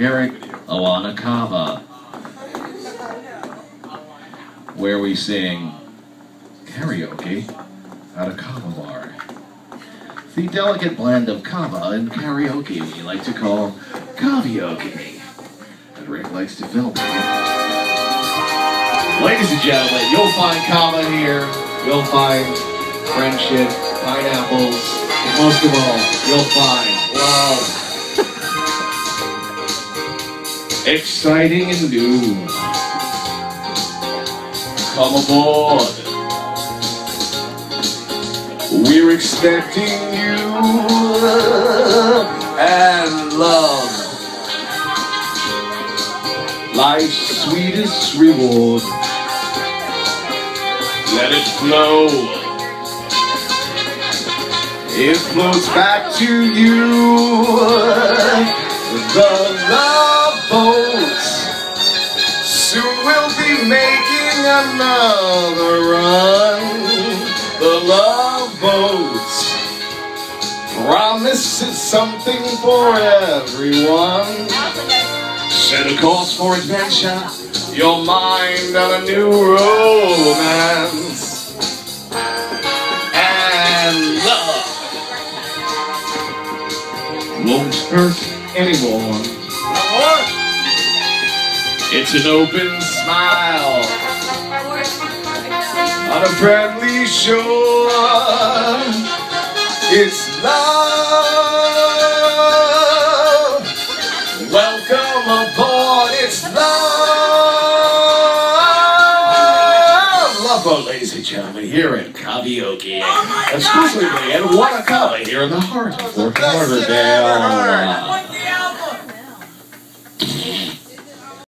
here at Kavaokee, where we sing karaoke at a kava bar. The delicate blend of kava and karaoke we like to call Kavaokee. And Rick likes to film it. Ladies and gentlemen, you'll find kava here, you'll find friendship, pineapples, and most of all, you'll find love. Exciting and new. Come aboard. We're expecting you and love. Life's sweetest reward. Let it flow. It flows back to you. The love boats. Soon we'll be making another run. The love boats. Promises something for everyone. Set a course for adventure. Your mind on a new romance. And love won't hurt anyone. It's an open smile on a friendly shore. It's love. Welcome aboard. It's love. Love boat, ladies and gentlemen, here at Kavaokee. Exclusively at Kavaokee here in the heart of Fort Lauderdale.